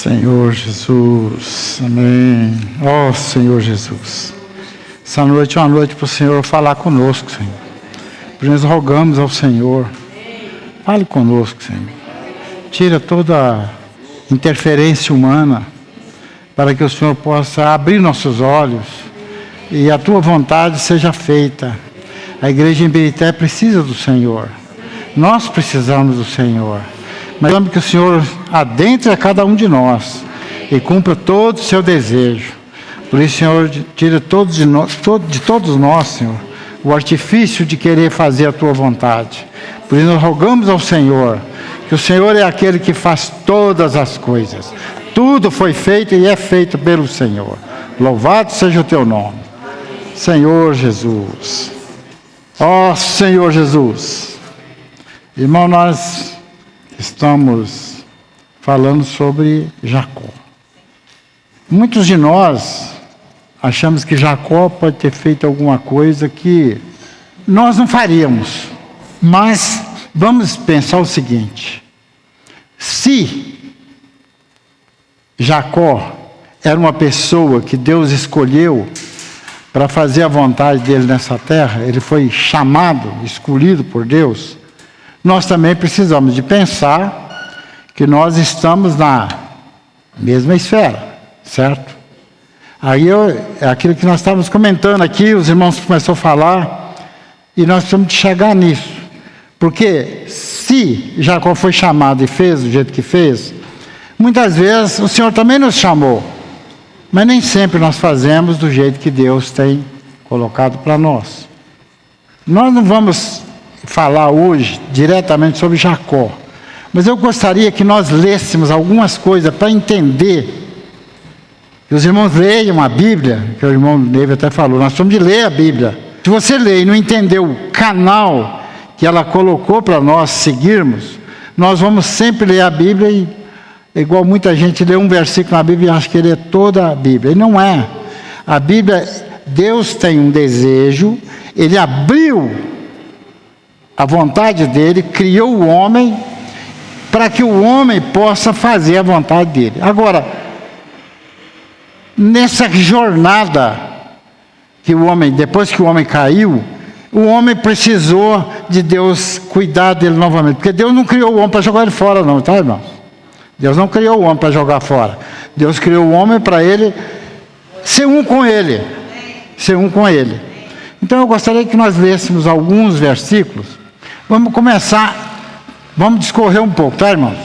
Senhor Jesus, amém. Ó Senhor Jesus, essa noite é uma noite para o Senhor falar conosco, Senhor. Por nós rogamos ao Senhor, fale conosco, Senhor. Tira toda interferência humana, para que o Senhor possa abrir nossos olhos e a Tua vontade seja feita. A igreja em Birité precisa do Senhor, nós precisamos do Senhor. Mas amo que o Senhor adentre a cada um de nós e cumpra todo o seu desejo. Por isso, Senhor, tira de todos nós, Senhor, o artifício de querer fazer a Tua vontade. Por isso, nós rogamos ao Senhor, que o Senhor é aquele que faz todas as coisas. Tudo foi feito e é feito pelo Senhor. Louvado seja o Teu nome. Senhor Jesus. Ó Senhor Jesus. Irmão, nós estamos falando sobre Jacó. Muitos de nós achamos que Jacó pode ter feito alguma coisa que nós não faríamos. Mas vamos pensar o seguinte: se Jacó era uma pessoa que Deus escolheu para fazer a vontade dele nessa terra, ele foi chamado, escolhido por Deus, nós também precisamos de pensar que nós estamos na mesma esfera, certo? Aí é aquilo que nós estávamos comentando aqui, os irmãos começaram a falar, e nós precisamos de chegar nisso. Porque se Jacó foi chamado e fez do jeito que fez, muitas vezes o Senhor também nos chamou, mas nem sempre nós fazemos do jeito que Deus tem colocado para nós. Nós não vamos falar hoje diretamente sobre Jacó, mas eu gostaria que nós lêssemos algumas coisas para entender. Que os irmãos leiam a Bíblia, que o irmão Neve até falou, nós temos de ler a Bíblia. Se você ler e não entender o canal que ela colocou para nós seguirmos, nós vamos sempre ler a Bíblia e, igual muita gente lê um versículo na Bíblia e acha que ele é toda a Bíblia. E não é. A Bíblia, Deus tem um desejo, Ele abriu a vontade dele, criou o homem para que o homem possa fazer a vontade dele. Agora, nessa jornada que o homem, depois que o homem caiu, o homem precisou de Deus cuidar dele novamente, porque Deus não criou o homem para jogar ele fora não, tá, irmão? Deus não criou o homem para jogar fora. Deus criou o homem para ele ser um com ele. Ser um com ele. Então eu gostaria que nós lêssemos alguns versículos. Vamos começar, vamos discorrer um pouco, tá, irmãos?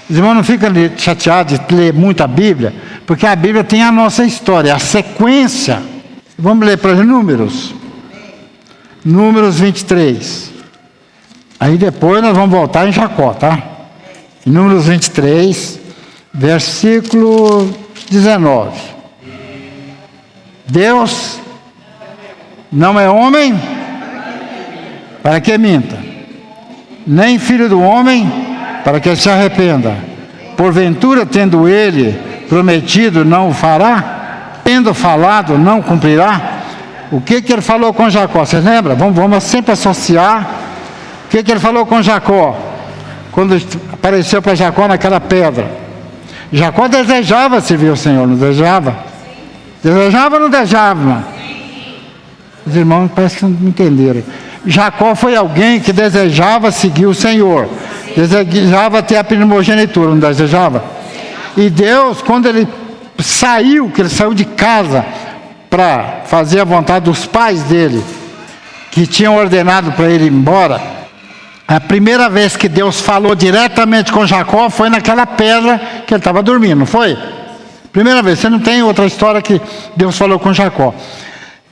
Os irmãos não ficam chateados de ler muito a Bíblia, porque a Bíblia tem a nossa história, a sequência. Vamos ler para Números. Números 23. Aí depois nós vamos voltar em Jacó, tá? Em Números 23, versículo 19. Deus não é homem para que minta, nem filho do homem para que se arrependa. Porventura, tendo ele prometido, não o fará? Tendo falado, não cumprirá? O que ele falou com Jacó? Vocês lembram? Vamos sempre associar. O que ele falou com Jacó? Quando apareceu para Jacó naquela pedra. Jacó desejava servir o Senhor, não desejava? Desejava ou não desejava? Os irmãos parece que não entenderam. Jacó foi alguém que desejava seguir o Senhor. Desejava ter a primogenitura, não desejava? E Deus, quando ele saiu, que ele saiu de casa para fazer a vontade dos pais dele, que tinham ordenado para ele ir embora, a primeira vez que Deus falou diretamente com Jacó foi naquela pedra que ele estava dormindo, não foi? Primeira vez, você não tem outra história que Deus falou com Jacó.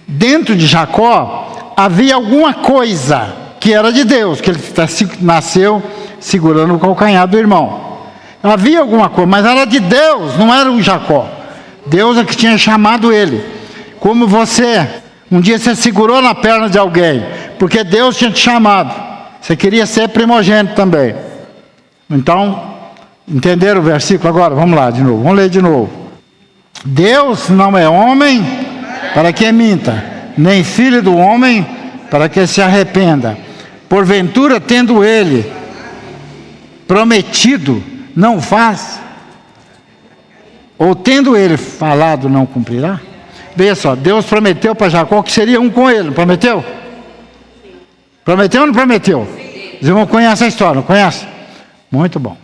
Dentro de Jacó havia alguma coisa que era de Deus, que ele nasceu segurando o calcanhar do irmão. Havia alguma coisa, mas era de Deus, não era o Jacó. Deus é que tinha chamado ele. Como você, um dia você segurou na perna de alguém, porque Deus tinha te chamado. Você queria ser primogênito também. Então, entenderam o versículo agora? Vamos lá de novo, vamos ler de novo. Deus não é homem para que minta, nem filho do homem para que se arrependa. Porventura, tendo ele prometido, não faz? Ou tendo ele falado, não cumprirá? Veja só, Deus prometeu para Jacó que seria um com ele, não prometeu? Prometeu ou não prometeu? Os irmãos conhecem a história, não conhecem? Muito bom.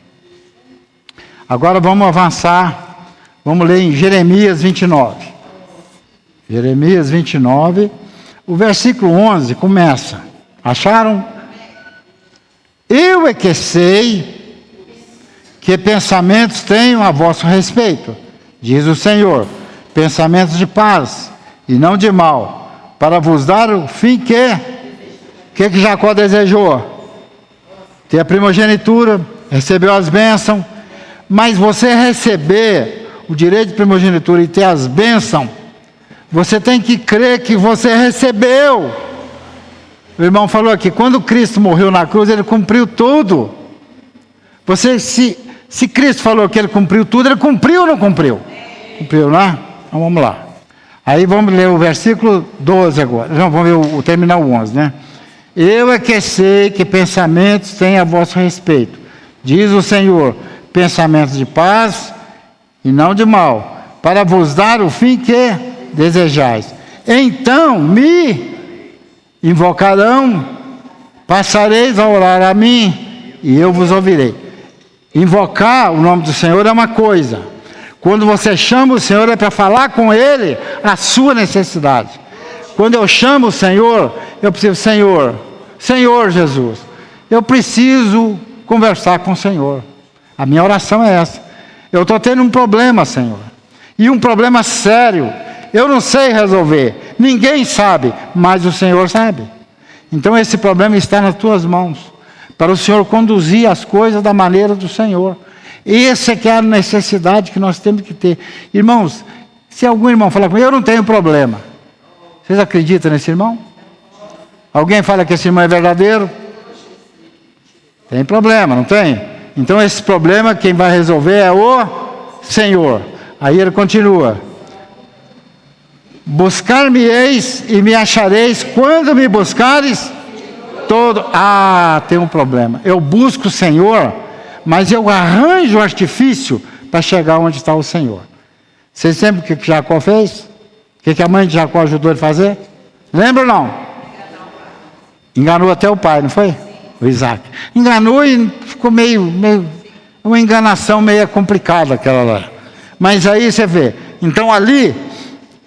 Agora vamos avançar, vamos ler em Jeremias 29. Jeremias 29, o versículo 11 começa. Acharam? Eu é que sei que pensamentos tenho a vosso respeito, diz o Senhor, pensamentos de paz e não de mal, para vos dar o fim que Jacó desejou? Ter a primogenitura, recebeu as bênçãos, mas você receber o direito de primogenitura e ter as bênçãos, você tem que crer que você recebeu. O irmão falou aqui, quando Cristo morreu na cruz, ele cumpriu tudo. Você, se Cristo falou que ele cumpriu tudo, ele cumpriu ou não cumpriu? Cumpriu, né? Então vamos lá. Aí vamos ler o versículo 12 agora. Não, vamos ver terminar o 11, né? Eu é que sei que pensamentos têm a vosso respeito, diz o Senhor, pensamentos de paz e não de mal, para vos dar o fim que desejais. Então me invocarão, passareis a orar a mim e eu vos ouvirei. Invocar o nome do Senhor é uma coisa. Quando você chama o Senhor é para falar com Ele a sua necessidade. Quando eu chamo o Senhor, eu preciso, Senhor Jesus, eu preciso conversar com o Senhor. A minha oração é essa. Eu estou tendo um problema, Senhor. E um problema sério. Eu não sei resolver. Ninguém sabe, mas o Senhor sabe. Então esse problema está nas tuas mãos. Para o Senhor conduzir as coisas da maneira do Senhor. Essa é que é a necessidade que nós temos que ter. Irmãos, se algum irmão falar comigo, eu não tenho problema. Vocês acreditam nesse irmão? Alguém fala que esse irmão é verdadeiro? Tem problema, não tem? Então esse problema quem vai resolver é o Senhor. Aí ele continua. Buscar-me-eis e me achareis quando me buscares todo. Ah, tem um problema. Eu busco o Senhor, mas eu arranjo o artifício para chegar onde está o Senhor. Vocês lembram o que Jacó fez? O que a mãe de Jacó ajudou ele a fazer? Lembra ou não? Enganou até o pai, não foi? O Isaac. Enganou e ficou meio uma enganação meio complicada aquela lá. Mas aí você vê. Então ali,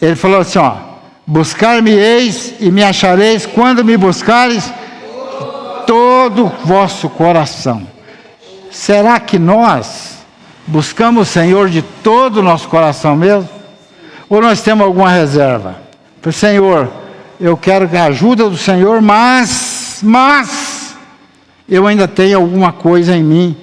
ele falou assim, ó. Buscar-me-eis e me achareis quando me buscares todo o vosso coração. Será que nós buscamos o Senhor de todo o nosso coração mesmo? Ou nós temos alguma reserva? Senhor, eu quero a ajuda do Senhor, mas eu ainda tenho alguma coisa em mim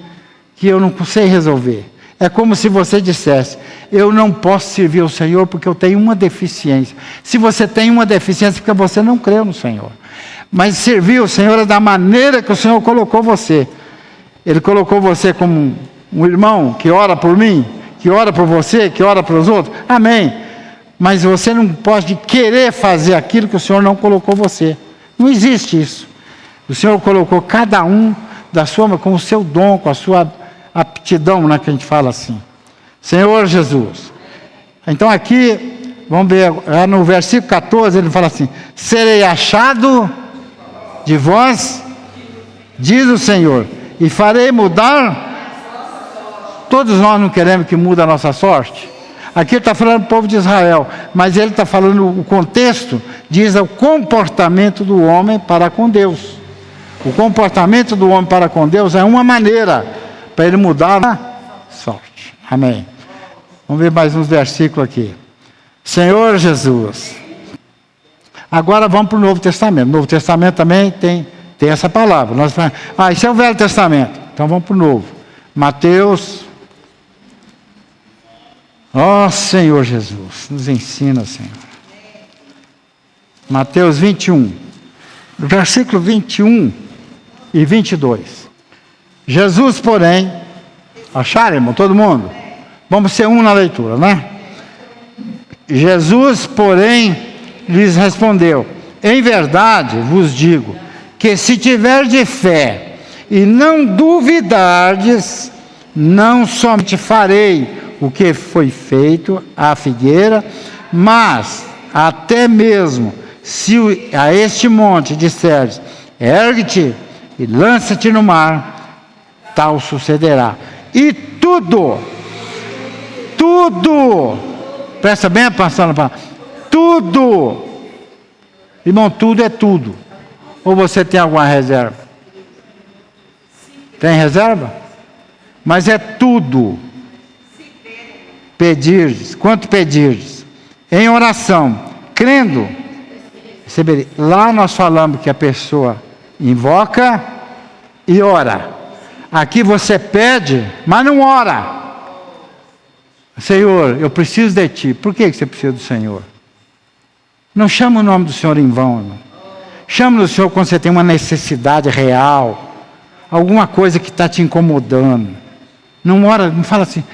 que eu não sei resolver. É como se você dissesse, eu não posso servir ao Senhor porque eu tenho uma deficiência. Se você tem uma deficiência, é porque você não creu no Senhor. Mas servir o Senhor é da maneira que o Senhor colocou você. Ele colocou você como um irmão que ora por mim, que ora por você, que ora para os outros. Amém. Mas você não pode querer fazer aquilo que o Senhor não colocou você. Não existe isso. O Senhor colocou cada um com o seu dom, com a sua aptidão, né, que a gente fala assim. Senhor Jesus. Então aqui, vamos ver, no versículo 14, ele fala assim, serei achado de vós, diz o Senhor, e farei mudar. Todos nós não queremos que mude a nossa sorte. Aqui ele está falando do povo de Israel, mas ele está falando, o contexto diz o comportamento do homem para com Deus. O comportamento do homem para com Deus é uma maneira para ele mudar a sorte. Amém. Vamos ver mais uns versículos aqui. Senhor Jesus. Agora vamos para o Novo Testamento. O Novo Testamento também tem essa palavra. Nós falamos, isso é o Velho Testamento. Então vamos para o Novo. Mateus. Ó Senhor Jesus, nos ensina, Senhor. Mateus 21, versículo 21 e 22. Jesus, porém, acharam, irmão, todo mundo? Vamos ser um na leitura, né? Jesus, porém, lhes respondeu, em verdade vos digo, que se tiverdes fé e não duvidardes, não somente farei o que foi feito à figueira, mas até mesmo se a este monte disseres, ergue-te e lança-te no mar, tal sucederá. E tudo, presta bem atenção na palavra, tudo, irmão, tudo é tudo. Ou você tem alguma reserva? Tem reserva? Mas é tudo. Pedirdes, quanto pedirdes? Em oração, crendo, receberei. Lá nós falamos que a pessoa invoca e ora. Aqui você pede, mas não ora. Senhor, eu preciso de Ti. Por que você precisa do Senhor? Não chama o nome do Senhor em vão, irmão. Chama o Senhor quando você tem uma necessidade real, alguma coisa que está te incomodando. Não ora, não fala assim.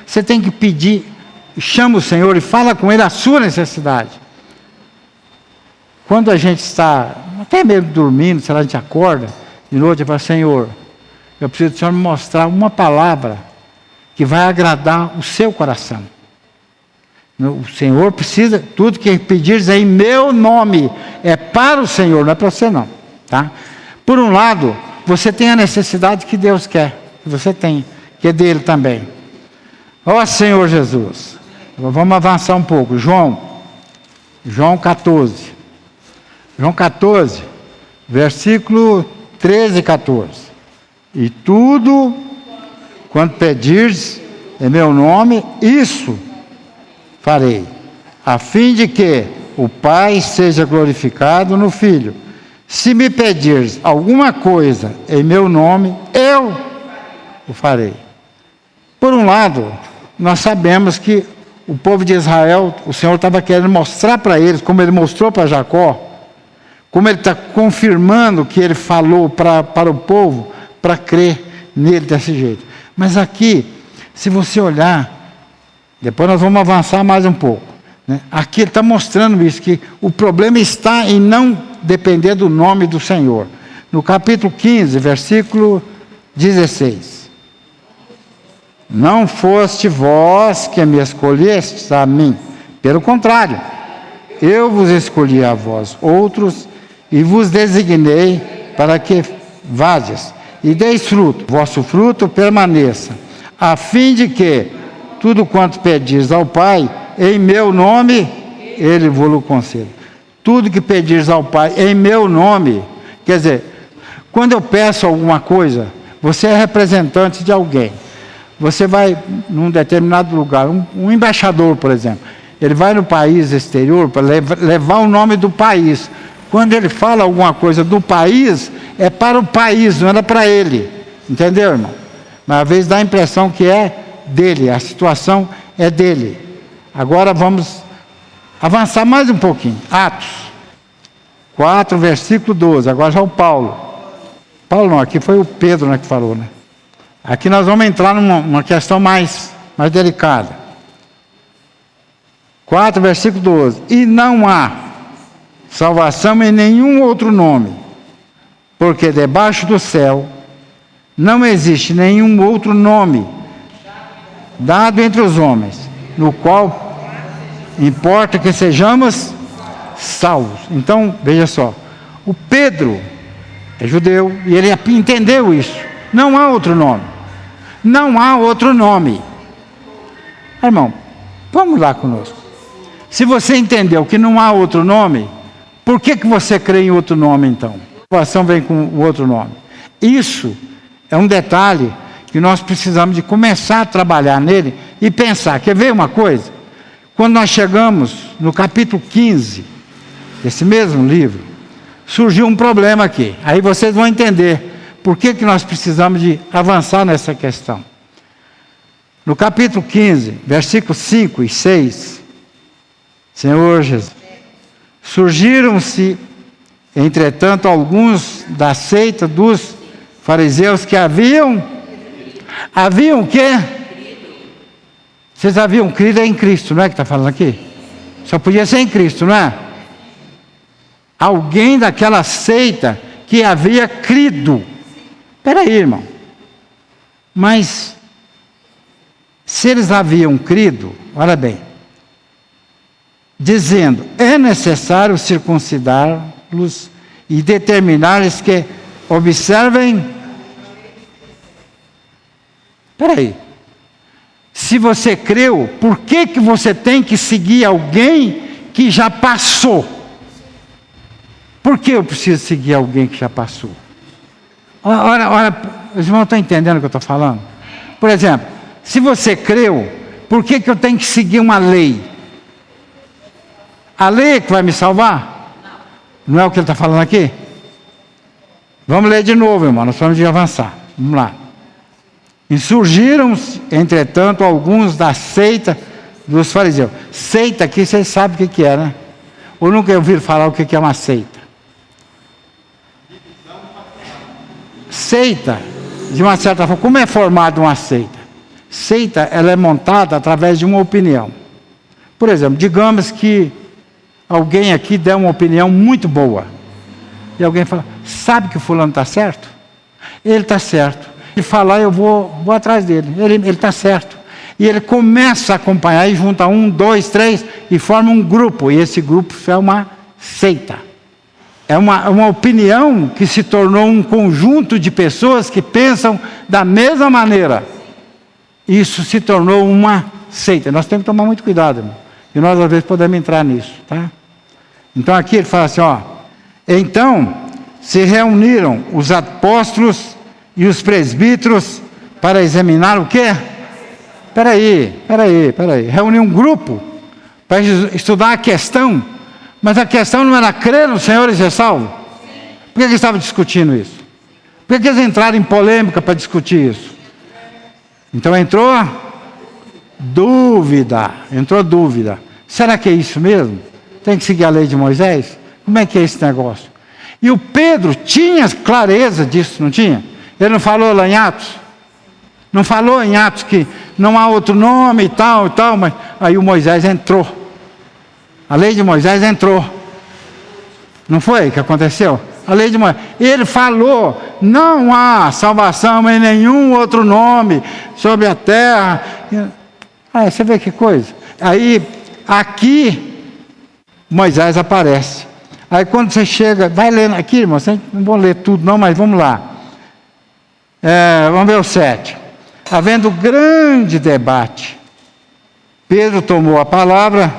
Você tem que pedir, chama o Senhor e fala com Ele a sua necessidade. Quando a gente está, até mesmo dormindo, se a gente acorda, de noite e fala, Senhor, eu preciso do Senhor me mostrar uma palavra que vai agradar o seu coração. O Senhor precisa, tudo que pedires é em meu nome, é para o Senhor, não é para você não. Tá? Por um lado, você tem a necessidade que Deus quer, que você tem, que é dele também. Ó Senhor Jesus, vamos avançar um pouco, João 14. João 14, versículo 13 e 14. E tudo, quando pedires em meu nome, isso farei, a fim de que o Pai seja glorificado no Filho. Se me pedires alguma coisa em meu nome, eu o farei. Por um lado, nós sabemos que o povo de Israel, o Senhor estava querendo mostrar para eles, como Ele mostrou para Jacó, como Ele está confirmando o que Ele falou para o povo, para crer nele desse jeito. Mas aqui, se você olhar, depois nós vamos avançar mais um pouco, né? Aqui Ele está mostrando isso, que o problema está em não depender do nome do Senhor. No capítulo 15, versículo 16. Não foste vós que me escolhestes a mim, pelo contrário, eu vos escolhi a vós outros e vos designei para que vades e deis fruto, vosso fruto permaneça, a fim de que tudo quanto pedires ao Pai, em meu nome, Ele vos conceda. Tudo que pedires ao Pai, em meu nome, quer dizer, quando eu peço alguma coisa, você é representante de alguém. Você vai num determinado lugar, um embaixador, por exemplo, ele vai no país exterior para levar o nome do país. Quando ele fala alguma coisa do país, é para o país, não era para ele. Entendeu, irmão? Mas às vezes dá a impressão que é dele, a situação é dele. Agora vamos avançar mais um pouquinho. Atos 4, versículo 12. Agora já o Paulo. Paulo não, aqui foi o Pedro, né, que falou, né? Aqui nós vamos entrar numa questão mais delicada. 4, versículo 12. E não há salvação em nenhum outro nome, porque debaixo do céu não existe nenhum outro nome dado entre os homens, no qual importa que sejamos salvos. Então, veja só, o Pedro é judeu e ele entendeu isso. Não há outro nome. Não há outro nome. Irmão, vamos lá conosco. Se você entendeu que não há outro nome, por que você crê em outro nome então? A salvação vem com o outro nome. Isso é um detalhe que nós precisamos de começar a trabalhar nele e pensar. Quer ver uma coisa? Quando nós chegamos no capítulo 15 desse mesmo livro, surgiu um problema aqui. Aí vocês vão entender por que nós precisamos de avançar nessa questão. No capítulo 15, versículos 5 e 6, Senhor Jesus, surgiram-se, entretanto, alguns da seita dos fariseus que haviam o quê? Vocês haviam crido em Cristo, não é que está falando aqui? Só podia ser em Cristo, não é? Alguém daquela seita que havia crido. Espera aí, irmão. Mas Se eles haviam crido, olha bem, dizendo, é necessário circuncidar-los e determinar-lhes que observem. Espera aí. Se você creu, por que você tem que seguir alguém que já passou? Por que eu preciso seguir alguém que já passou? Olha, os irmãos estão entendendo o que eu estou falando? Por exemplo, se você creu, por que eu tenho que seguir uma lei? A lei é que vai me salvar? Não é o que ele está falando aqui? Vamos ler de novo, irmão, nós vamos avançar. Vamos lá. Insurgiram-se, entretanto, alguns da seita dos fariseus. Seita aqui, vocês sabem o que é, né? Ou nunca ouviram falar o que é uma seita? Seita, de uma certa forma, como é formada uma seita? Seita, ela é montada através de uma opinião. Por exemplo, digamos que alguém aqui der uma opinião muito boa. E alguém fala, sabe que o fulano está certo? Ele está certo. E falar, eu vou atrás dele. Ele está certo. E ele começa a acompanhar e junta 1, 2, 3 e forma um grupo. E esse grupo é uma seita. É uma opinião que se tornou um conjunto de pessoas que pensam da mesma maneira. Isso se tornou uma seita. Nós temos que tomar muito cuidado, irmão. E nós às vezes podemos entrar nisso, tá? Então aqui ele fala assim, ó. Então se reuniram os apóstolos e os presbíteros para examinar o quê? Espera aí. Reuniu um grupo para estudar a questão. Mas a questão não era crer no Senhor e ser salvo? Por que eles estavam discutindo isso? Por que eles entraram em polêmica para discutir isso? Então entrou dúvida. Será que é isso mesmo? Tem que seguir a lei de Moisés? Como é que é esse negócio? E o Pedro tinha clareza disso, não tinha? Ele não falou lá em Atos? Não falou em Atos que não há outro nome e tal, mas aí o Moisés entrou. A lei de Moisés entrou. Não foi o que aconteceu? A lei de Moisés. Ele falou, não há salvação em nenhum outro nome sobre a terra. Você vê que coisa. Aí, aqui, Moisés aparece. Aí quando você chega, vai lendo aqui, irmão, não vou ler tudo não, mas vamos lá. Vamos ver o 7. Havendo grande debate, Pedro tomou a palavra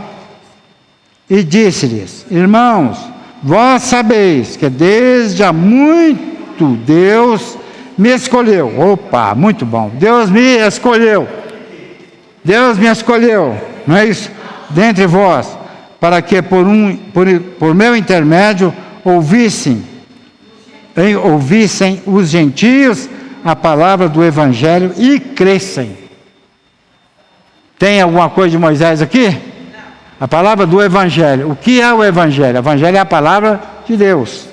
e disse-lhes, irmãos, vós sabeis que desde há muito Deus me escolheu. Opa, muito bom. Deus me escolheu, não é isso? Dentre vós, para que por meu intermédio ouvissem os gentios a palavra do Evangelho e crescem. Tem alguma coisa de Moisés aqui? A palavra do Evangelho. O que é o Evangelho? O Evangelho é a palavra de Deus.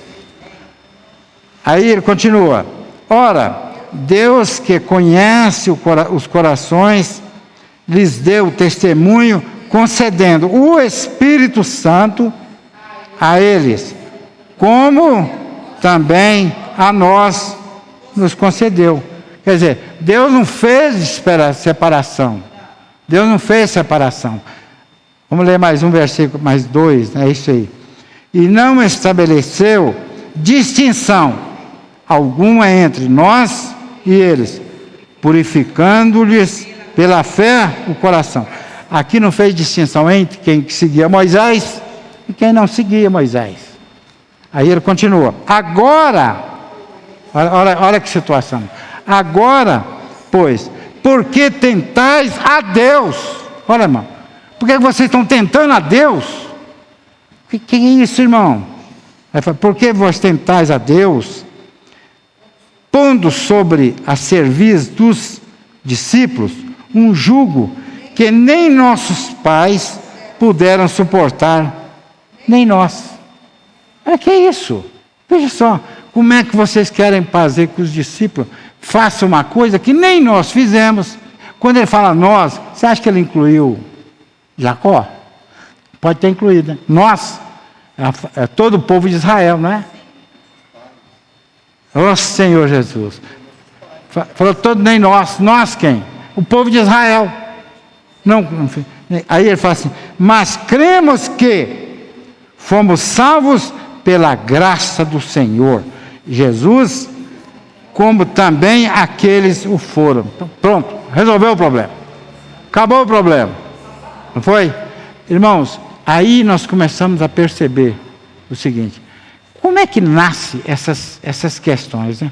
Aí ele continua. Ora, Deus que conhece os corações, lhes deu testemunho, concedendo o Espírito Santo a eles, como também a nós nos concedeu. Quer dizer, Deus não fez separação. Vamos ler mais um versículo, mais 2, é isso aí. E não estabeleceu distinção alguma entre nós e eles, purificando-lhes pela fé o coração. Aqui não fez distinção entre quem seguia Moisés e quem não seguia Moisés. Aí ele continua. Agora, olha que situação. Agora, pois, porque tentais a Deus. Olha, irmão. Por que vocês estão tentando a Deus? Que é isso, irmão? Aí fala, por que vós tentais a Deus, pondo sobre a cerviz dos discípulos um jugo que nem nossos pais puderam suportar, nem nós. Que é isso? Veja só, como é que vocês querem fazer que os discípulos façam uma coisa que nem nós fizemos? Quando ele fala nós, você acha que ele incluiu Jacó? Pode ter incluído, né? Nós, é todo o povo de Israel, não é? Ó Senhor Jesus. Falou todo nem nós. Nós quem? O povo de Israel. Não, aí ele fala assim: mas cremos que fomos salvos pela graça do Senhor Jesus, como também aqueles o foram. Então, pronto, resolveu o problema. Acabou o problema. Não foi? Irmãos, aí nós começamos a perceber o seguinte: como é que nasce essas questões, né?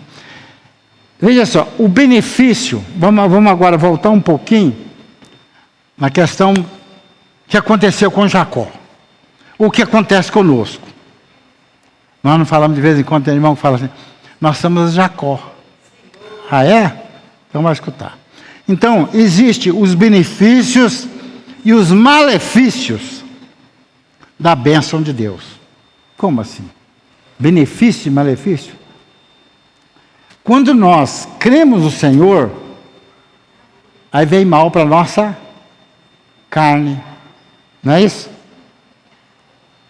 Veja só, o benefício, vamos agora voltar um pouquinho na questão que aconteceu com Jacó. O que acontece conosco? Nós não falamos de vez em quando, tem irmão que fala assim: nós somos Jacó. Ah, é? Então vai escutar. Então, existem os benefícios e os malefícios da bênção de Deus. Como assim? Benefício e malefício? Quando nós cremos no Senhor, aí vem mal para a nossa carne. Não é isso?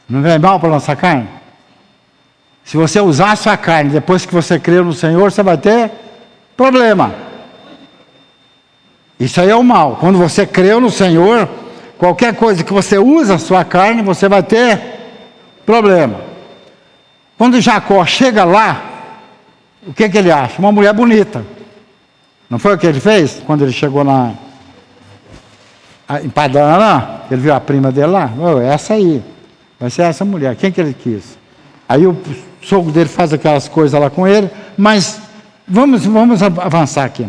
Não vem mal para a nossa carne? Se você usar a sua carne depois que você creu no Senhor, você vai ter problema. Isso aí é o mal. Quando você creu no Senhor, qualquer coisa que você usa a sua carne, você vai ter problema. Quando Jacó chega lá, o que ele acha? Uma mulher bonita. Não foi o que ele fez? Quando ele chegou em Padã, ele viu a prima dele lá. Oh, essa aí. Vai ser essa mulher. Quem que ele quis? Aí o sogro dele faz aquelas coisas lá com ele. Mas vamos avançar aqui.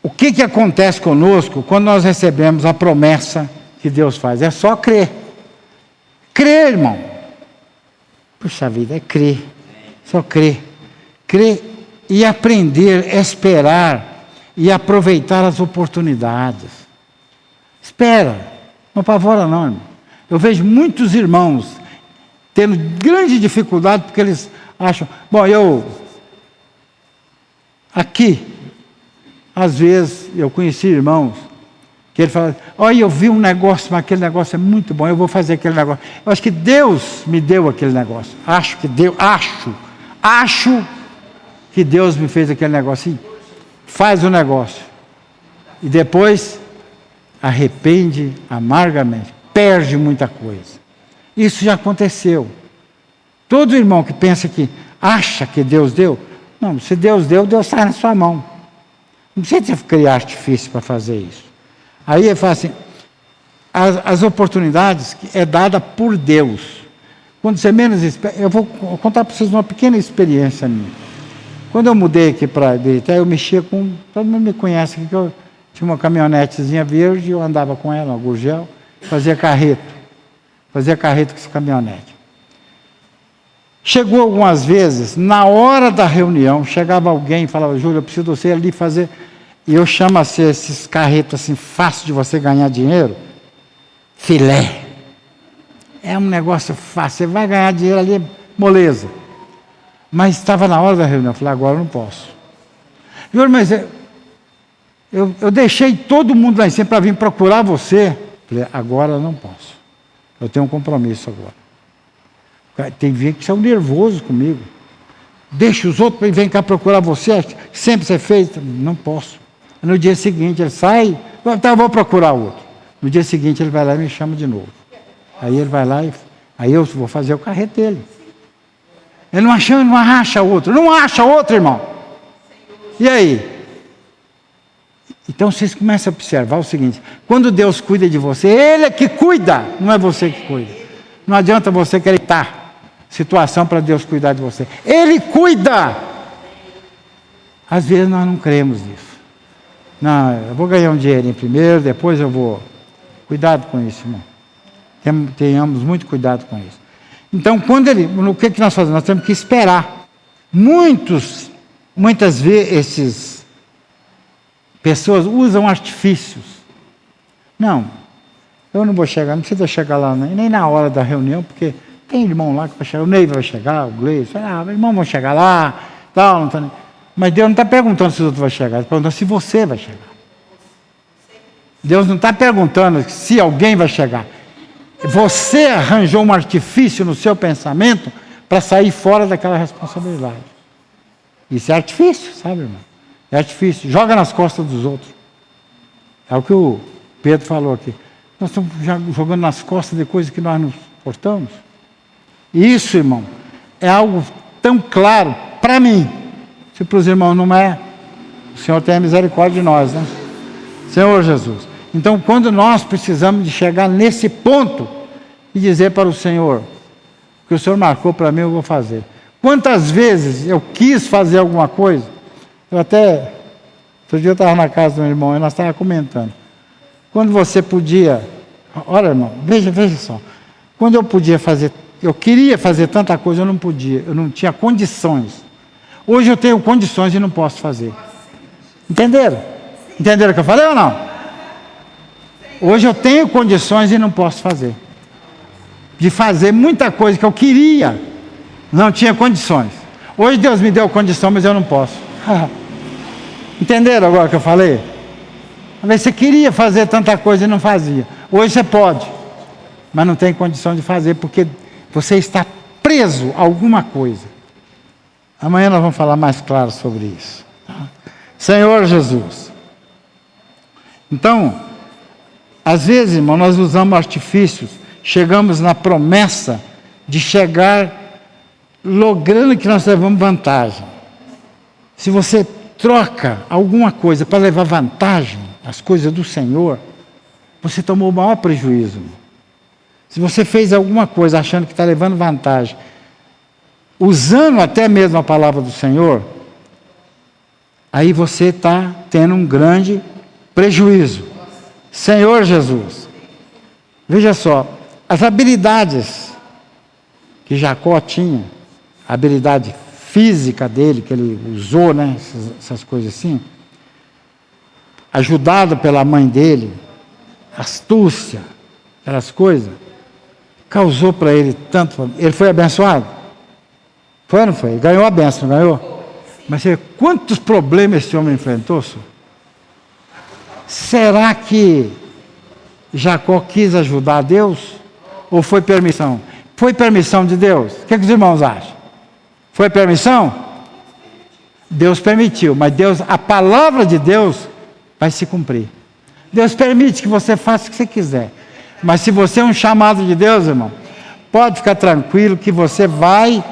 O que acontece conosco quando nós recebemos a promessa que Deus faz? É só crer. Crer, irmão. Puxa vida, é crer. Só crer. Crer e aprender a esperar e aproveitar as oportunidades. Espera. Não apavora não, irmão. Eu vejo muitos irmãos tendo grande dificuldade porque eles acham... Bom, aqui, às vezes, eu conheci irmãos que ele fala: olha, eu vi um negócio, mas aquele negócio é muito bom, eu vou fazer aquele negócio. Eu acho que Deus me deu aquele negócio. Acho que Deus me fez aquele negócio. E faz o negócio. E depois arrepende amargamente. Perde muita coisa. Isso já aconteceu. Todo irmão que pensa que acha que Deus deu, não, se Deus deu, Deus está na sua mão. Não precisa criar artifício para fazer isso. Aí ele fala assim: as oportunidades é dada por Deus. Quando você menos espera, eu vou contar para vocês uma pequena experiência minha. Quando eu mudei aqui para Ibirité, eu mexia com... Todo mundo me conhece aqui, que eu tinha uma caminhonetezinha verde, eu andava com ela, uma Gurgel, fazia carreto com essa caminhonete. Chegou algumas vezes, na hora da reunião, chegava alguém e falava: Júlio, eu preciso de você ali fazer... E eu chamo assim, esses carretos assim, fácil de você ganhar dinheiro, filé. É um negócio fácil, você vai ganhar dinheiro ali, moleza. Mas estava na hora da reunião, eu falei: agora eu não posso. Júlio, mas eu deixei todo mundo lá em cima para vir procurar você. Eu falei: agora eu não posso. Eu tenho um compromisso agora. Tem gente que são nervosos comigo. Deixa os outros e vem cá procurar você. Sempre você fez. Não posso. No dia seguinte ele sai. Então eu vou procurar outro. No dia seguinte ele vai lá e me chama de novo. Aí ele vai lá e aí eu vou fazer o carreto dele. Ele não acha outro. Não acha outro, irmão. E aí? Então vocês começam a observar o seguinte: quando Deus cuida de você, Ele é que cuida, não é você que cuida. Não adianta você querer estar situação para Deus cuidar de você. Ele cuida. Às vezes nós não cremos nisso. Não, eu vou ganhar um dinheirinho primeiro, depois eu vou. Cuidado com isso, irmão. Tenhamos muito cuidado com isso. Então, o que nós fazemos? Nós temos que esperar. Muitas vezes, pessoas usam artifícios. Não, eu não vou chegar, não precisa chegar lá nem na hora da reunião, porque tem irmão lá que vai chegar, o Ney vai chegar, o Gleison, os irmãos vão chegar lá, tal, não tá, mas Deus não está perguntando se os outros vão chegar, Ele está perguntando se você vai chegar. Deus não está perguntando se alguém vai chegar. Você arranjou um artifício no seu pensamento para sair fora daquela responsabilidade. Isso é artifício, sabe, irmão? É artifício. Joga nas costas dos outros. É o que o Pedro falou aqui. Nós estamos jogando nas costas de coisas que nós nos portamos. Isso, irmão, é algo tão claro para mim. Se para os irmãos não é, o Senhor tem a misericórdia de nós, né? Senhor Jesus. Então, quando nós precisamos de chegar nesse ponto e dizer para o Senhor, o que o Senhor marcou para mim, eu vou fazer. Quantas vezes eu quis fazer alguma coisa, outro dia eu estava na casa do meu irmão e nós estávamos comentando. Quando você podia, olha irmão, veja só, quando eu podia fazer, eu queria fazer tanta coisa, eu não podia, eu não tinha condições. Hoje eu tenho condições e não posso fazer. Entenderam? Entenderam o que eu falei ou não? Hoje eu tenho condições e não posso fazer. De fazer muita coisa que eu queria, não tinha condições. Hoje Deus me deu condição, mas eu não posso. Entenderam agora o que eu falei? Às vezes você queria fazer tanta coisa e não fazia. Hoje você pode, mas não tem condição de fazer, porque você está preso a alguma coisa. Amanhã nós vamos falar mais claro sobre isso. Senhor Jesus. Então, às vezes, irmão, nós usamos artifícios, chegamos na promessa de chegar logrando que nós levamos vantagem. Se você troca alguma coisa para levar vantagem, as coisas do Senhor, você tomou o maior prejuízo. Irmão. Se você fez alguma coisa achando que está levando vantagem, usando até mesmo a palavra do Senhor, aí você está tendo um grande prejuízo. Senhor Jesus, veja só, as habilidades que Jacó tinha, a habilidade física dele, que ele usou, né, essas coisas assim, ajudado pela mãe dele, astúcia, aquelas coisas, causou para ele tanto. Ele foi abençoado? Foi ou não foi? Ele ganhou a bênção, não ganhou? Mas você vê quantos problemas esse homem enfrentou, senhor? Será que Jacó quis ajudar Deus? Ou foi permissão? Foi permissão de Deus? O que os irmãos acham? Foi permissão? Deus permitiu, mas Deus, a palavra de Deus vai se cumprir. Deus permite que você faça o que você quiser. Mas se você é um chamado de Deus, irmão, pode ficar tranquilo que você vai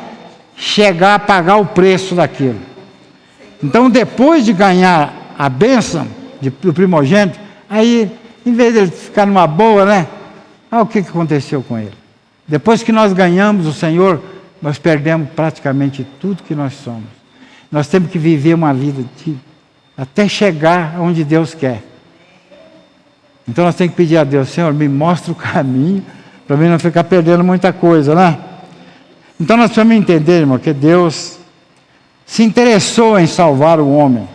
chegar a pagar o preço daquilo. Então, depois de ganhar a bênção do primogênito, aí, em vez de ele ficar numa boa, né? Olha o que aconteceu com ele. Depois que nós ganhamos o Senhor, nós perdemos praticamente tudo que nós somos. Nós temos que viver uma vida até chegar onde Deus quer. Então nós temos que pedir a Deus, Senhor, me mostra o caminho, para mim não ficar perdendo muita coisa, né? Então nós precisamos entender, irmão, que Deus se interessou em salvar o homem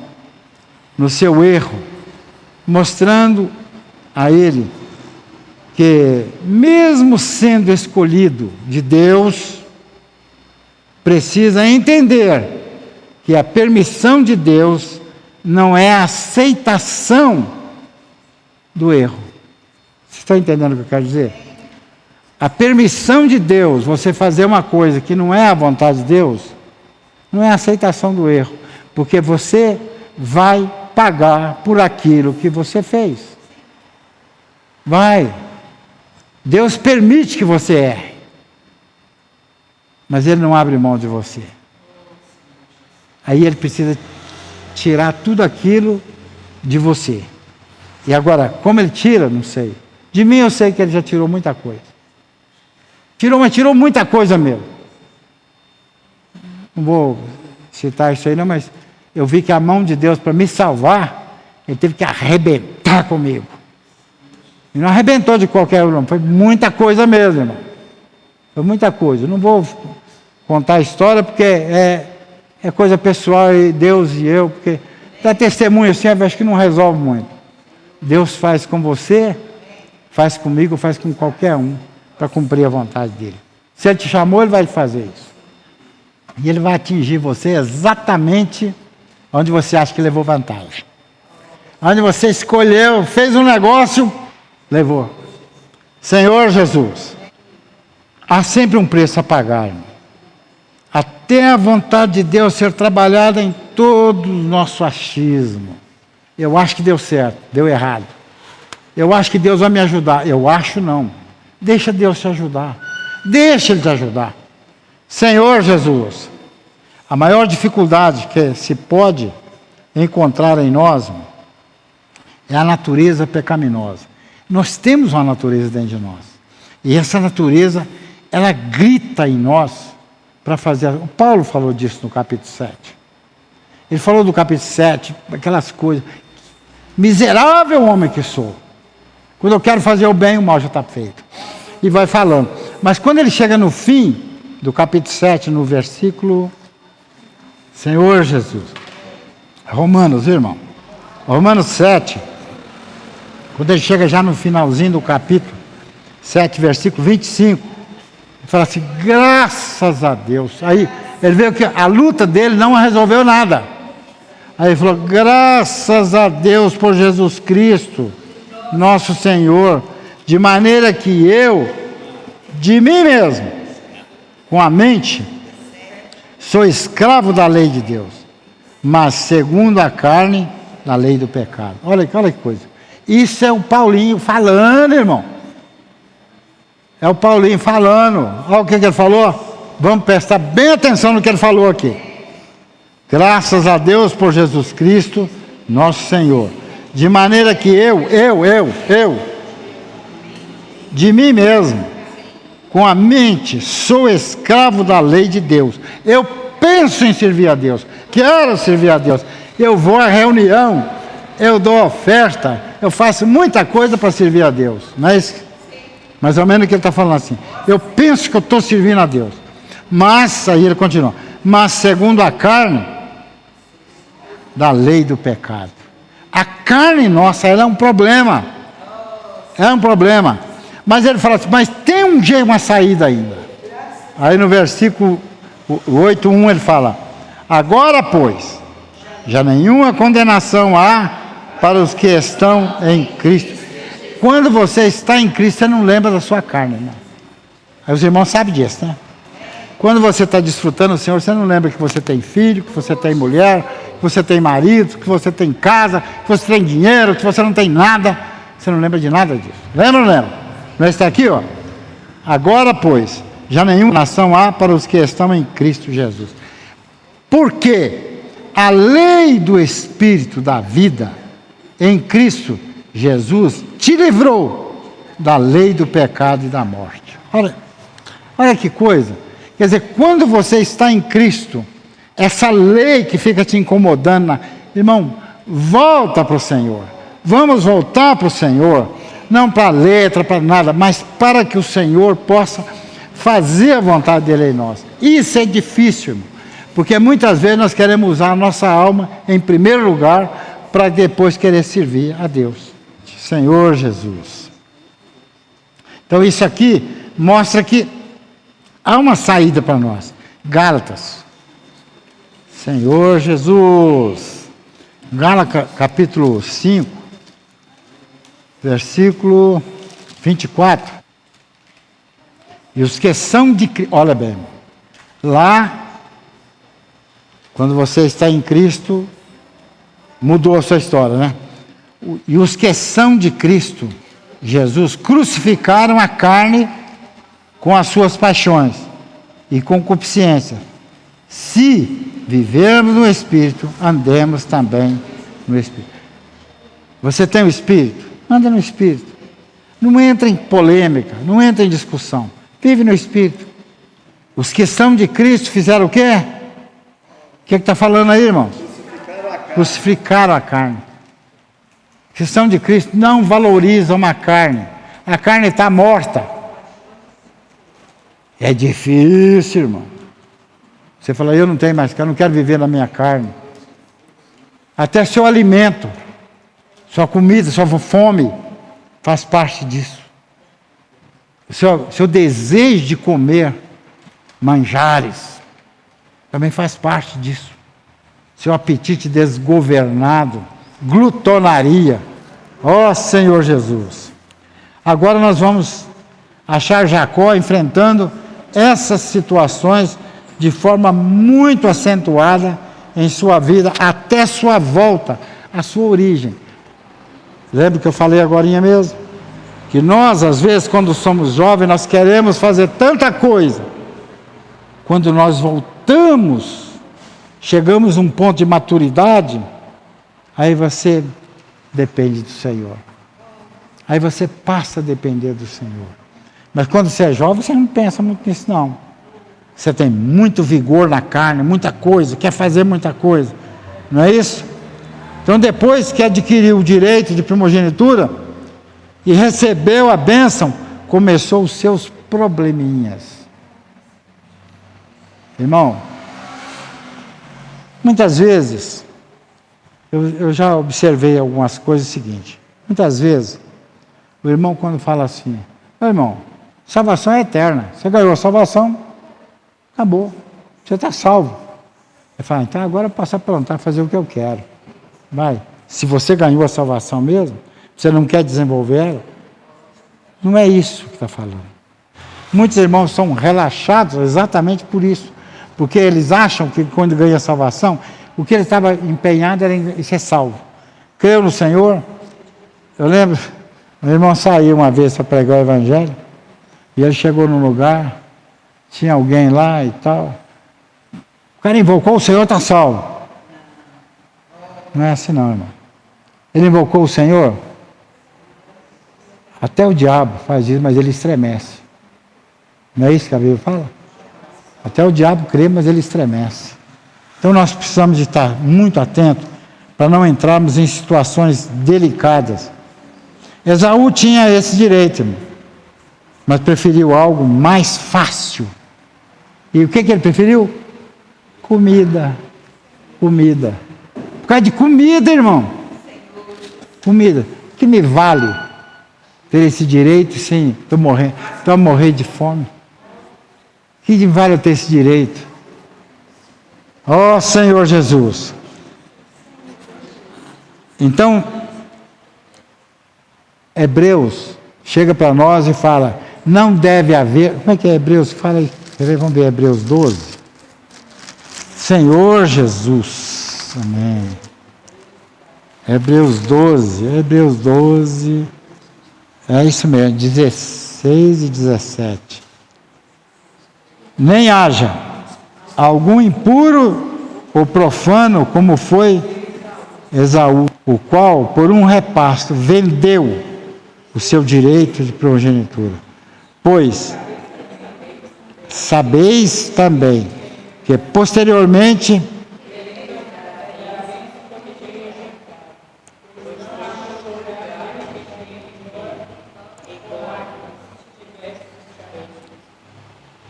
no seu erro, mostrando a ele que, mesmo sendo escolhido de Deus, precisa entender que a permissão de Deus não é a aceitação do erro. Você está entendendo o que eu quero dizer? A permissão de Deus, você fazer uma coisa que não é a vontade de Deus, não é a aceitação do erro, porque você vai pagar por aquilo que você fez. Vai. Deus permite que você erre, mas Ele não abre mão de você. Aí Ele precisa tirar tudo aquilo de você. E agora, como Ele tira, não sei. De mim eu sei que Ele já tirou muita coisa. Mas tirou muita coisa mesmo. Não vou citar isso aí não, mas eu vi que a mão de Deus para me salvar, Ele teve que arrebentar comigo. E não arrebentou de qualquer um, foi muita coisa mesmo, irmão. Foi muita coisa. Eu não vou contar a história porque é coisa pessoal, e Deus e eu, porque dá testemunho assim, acho que não resolve muito. Deus faz com você, faz comigo, faz com qualquer um, para cumprir a vontade dele. Se Ele te chamou, Ele vai fazer isso. E Ele vai atingir você exatamente onde você acha que levou vantagem. Onde você escolheu, fez um negócio, levou. Senhor Jesus, há sempre um preço a pagar, irmão. Até a vontade de Deus ser trabalhada em todo o nosso achismo. Eu acho que deu certo, deu errado. Eu acho que Deus vai me ajudar. Eu acho não. Deixa Deus te ajudar. Deixa Ele te ajudar. Senhor Jesus, a maior dificuldade que se pode encontrar em nós é a natureza pecaminosa. Nós temos uma natureza dentro de nós. E essa natureza, ela grita em nós para fazer... O Paulo falou disso no capítulo 7. Ele falou do capítulo 7, aquelas coisas. Miserável homem que sou. Quando eu quero fazer o bem, o mal já está feito. E vai falando. Mas quando ele chega no fim do capítulo 7, no versículo... Senhor Jesus. Romanos, irmão. Romanos 7. Quando ele chega já no finalzinho do capítulo 7, versículo 25. Ele fala assim, graças a Deus. Aí ele vê que a luta dele não resolveu nada. Aí ele falou, graças a Deus por Jesus Cristo, nosso Senhor, de maneira que eu, de mim mesmo, com a mente, sou escravo da lei de Deus, mas segundo a carne, da lei do pecado. Olha que coisa. Isso é o Paulinho falando, irmão. É o Paulinho falando. Olha o que ele falou. Vamos prestar bem atenção no que ele falou aqui. Graças a Deus por Jesus Cristo, nosso Senhor. De maneira que eu, de mim mesmo, com a mente, sou escravo da lei de Deus. Eu penso em servir a Deus. Quero servir a Deus. Eu vou à reunião, eu dou oferta, eu faço muita coisa para servir a Deus. Mas, mais ou menos o que ele está falando assim. Eu penso que eu estou servindo a Deus. Mas, aí ele continua. Mas segundo a carne, da lei do pecado. A carne nossa, ela é um problema. É um problema. Mas ele fala assim, mas tem um jeito, uma saída ainda. Aí no versículo 8:1 ele fala, agora pois, já nenhuma condenação há para os que estão em Cristo. Quando você está em Cristo, você não lembra da sua carne, né? Aí os irmãos sabem disso, né? Quando você está desfrutando do Senhor, você não lembra que você tem filho, que você tem mulher, que você tem marido, que você tem casa, que você tem dinheiro, que você não tem nada. Você não lembra de nada disso. Lembra ou não lembra? Não está aqui, ó. Agora, pois, já nenhuma nação há para os que estão em Cristo Jesus. Porque a lei do Espírito da vida em Cristo Jesus te livrou da lei do pecado e da morte. Olha que coisa. Quer dizer, quando você está em Cristo, essa lei que fica te incomodando, irmão, volta para o Senhor. Vamos voltar para o Senhor, não para a letra, para nada, mas para que o Senhor possa fazer a vontade dele em nós. Isso é difícil, irmão, porque muitas vezes nós queremos usar a nossa alma em primeiro lugar para depois querer servir a Deus. Senhor Jesus. Então isso aqui mostra que há uma saída para nós. Gálatas. Senhor Jesus. Gálatas capítulo 5, versículo 24. E os que são de Cristo, olha bem, lá, quando você está em Cristo, mudou a sua história, né? E os que são de Cristo, Jesus, crucificaram a carne com as suas paixões e concupiscência. Se vivermos no Espírito, andemos também no Espírito. Você tem o Espírito? Anda no Espírito. Não entra em polêmica, não entra em discussão. Vive no Espírito. Os que são de Cristo fizeram o quê? O que está falando aí, irmãos? Crucificaram a carne. Os que são de Cristo não valorizam a carne. A carne está morta. É difícil, irmão. Você fala, eu não tenho mais carne, eu não quero viver na minha carne. Até seu alimento, sua comida, sua fome, faz parte disso. O seu desejo de comer manjares, também faz parte disso. Seu apetite desgovernado, glutonaria. Ó Senhor Jesus. Agora nós vamos achar Jacó enfrentando essas situações de forma muito acentuada em sua vida, até sua volta, a sua origem. Lembra que eu falei agorinha mesmo? Que nós, às vezes, quando somos jovens, nós queremos fazer tanta coisa. Quando nós voltamos, chegamos a um ponto de maturidade, aí você depende do Senhor. Aí você passa a depender do Senhor. Mas quando você é jovem, você não pensa muito nisso, não. Você tem muito vigor na carne, muita coisa, quer fazer muita coisa. Não é isso? Então, depois que adquiriu o direito de primogenitura e recebeu a bênção, começou os seus probleminhas. Irmão, muitas vezes, eu já observei algumas coisas seguintes. Muitas vezes, o irmão quando fala assim, meu irmão, salvação é eterna, você ganhou a salvação, acabou, você está salvo. Ele fala, então agora eu posso aprontar, fazer o que eu quero. Vai, se você ganhou a salvação mesmo, você não quer desenvolver ela, não é isso que está falando. Muitos irmãos são relaxados exatamente por isso, porque eles acham que quando ganha a salvação, o que ele estava empenhado era em ser salvo. Creu no Senhor. Eu lembro, o irmão saiu uma vez para pregar o Evangelho, e ele chegou num lugar, tinha alguém lá e tal, o cara invocou o Senhor, está salvo. Não é assim não, irmão. Ele invocou o Senhor, até o diabo faz isso, mas ele estremece. Não é isso que a Bíblia fala? Até o diabo crê, mas ele estremece. Então nós precisamos de estar muito atentos para não entrarmos em situações delicadas. Esaú tinha esse direito, irmão, mas preferiu algo mais fácil. E o que ele preferiu? Comida. Comida. Por causa de comida, irmão. Comida. O que me vale ter esse direito sem eu morrer de fome? O que me vale eu ter esse direito? Ó Senhor Jesus. Então, Hebreus chega para nós e fala, não deve haver, como é que é Hebreus? Fala aí, vamos ver Hebreus 12. Senhor Jesus, amém. Hebreus 12, é isso mesmo, 16 e 17. Nem haja algum impuro ou profano, como foi Esaú, o qual, por um repasto, vendeu o seu direito de primogenitura. Pois sabeis também que posteriormente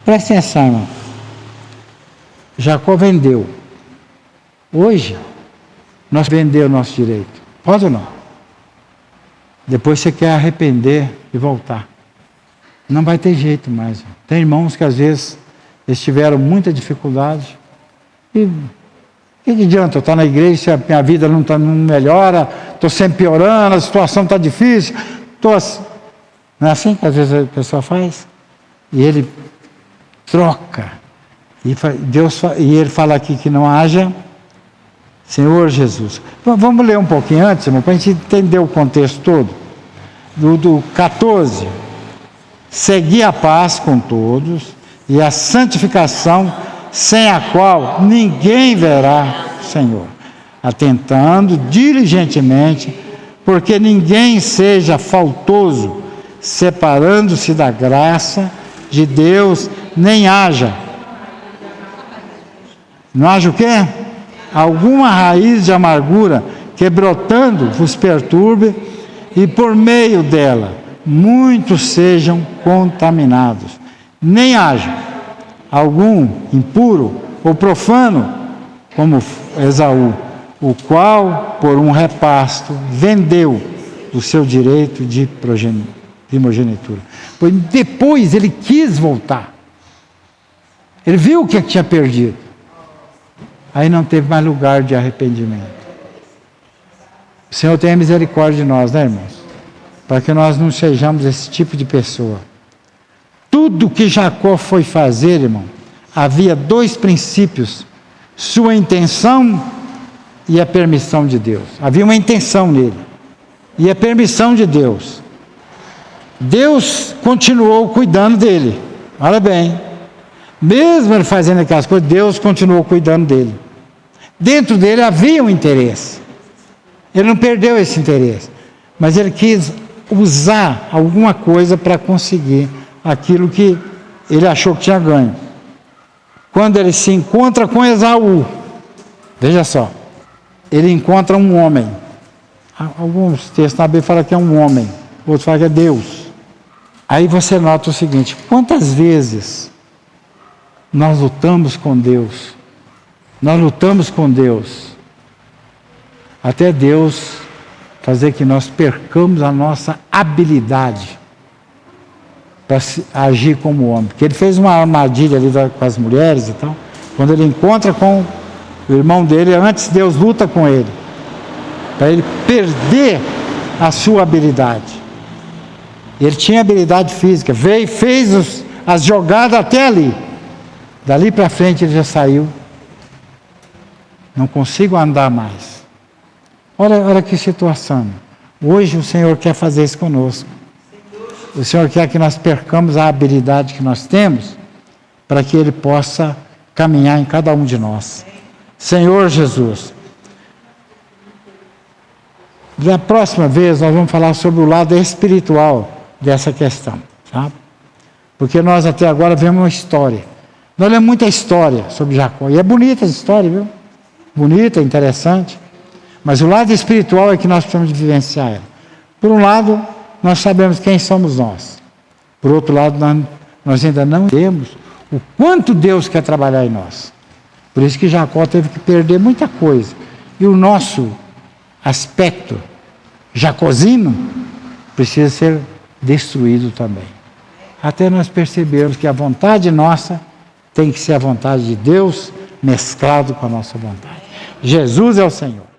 presta atenção, irmão. Jacó vendeu. Hoje nós vendemos o nosso direito. Pode ou não? Depois você quer arrepender e voltar. Não vai ter jeito mais. Tem irmãos que às vezes eles tiveram muita dificuldade. E o que adianta eu estar na igreja se a minha vida não melhora, estou sempre piorando, a situação está difícil. Não é assim que às vezes a pessoa faz? E ele troca. E ele fala aqui que não haja Senhor Jesus. Vamos ler um pouquinho antes, irmão, para a gente entender o contexto todo. Do 14. Segui a paz com todos e a santificação, sem a qual ninguém verá o Senhor. Atentando diligentemente, porque ninguém seja faltoso, separando-se da graça de Deus, nem haja. Não haja o quê? Alguma raiz de amargura que brotando vos perturbe e por meio dela muitos sejam contaminados. Nem haja algum impuro ou profano como Esaú, o qual por um repasto vendeu o seu direito de primogenitura. Pois depois ele quis voltar. Ele viu o que tinha perdido. Aí não teve mais lugar de arrependimento. O Senhor tenha misericórdia de nós, né, irmãos? Para que nós não sejamos esse tipo de pessoa. Tudo que Jacó foi fazer, irmão, havia dois princípios: sua intenção e a permissão de Deus. Havia uma intenção nele. e a permissão de Deus. Deus continuou cuidando dele. Olha bem, mesmo ele fazendo aquelas coisas, Deus continuou cuidando dele. Dentro dele havia um interesse. Ele não perdeu esse interesse, mas ele quis usar alguma coisa para conseguir aquilo que ele achou que tinha ganho. Quando ele se encontra com Esaú, veja só, ele encontra um homem. Alguns textos na Bíblia falam que é um homem, outros falam que é Deus. Aí você nota o seguinte: quantas vezes nós lutamos com Deus? Nós lutamos com Deus, até Deus fazer que nós percamos a nossa habilidade para agir como homem. Porque ele fez uma armadilha ali com as mulheres e tal. Quando ele encontra com o irmão dele, antes Deus luta com ele, para ele perder a sua habilidade. Ele tinha habilidade física, veio e fez as jogadas até ali. Dali para frente ele já saiu. Não consigo andar mais. Olha que situação. Hoje o Senhor quer fazer isso conosco. O Senhor quer que nós percamos a habilidade que nós temos, para que Ele possa caminhar em cada um de nós. Senhor Jesus. Da próxima vez nós vamos falar sobre o lado espiritual dessa questão, sabe? Porque nós até agora vemos uma história. Nós lemos muita história sobre Jacó, e é bonita essa história, viu? Bonita, interessante, mas o lado espiritual é que nós precisamos de vivenciar ela. Por um lado, nós sabemos quem somos nós. Por outro lado, nós ainda não temos o quanto Deus quer trabalhar em nós. Por isso que Jacó teve que perder muita coisa. E o nosso aspecto jacozino precisa ser destruído também. Até nós percebermos que a vontade nossa tem que ser a vontade de Deus mesclado com a nossa vontade. Jesus é o Senhor.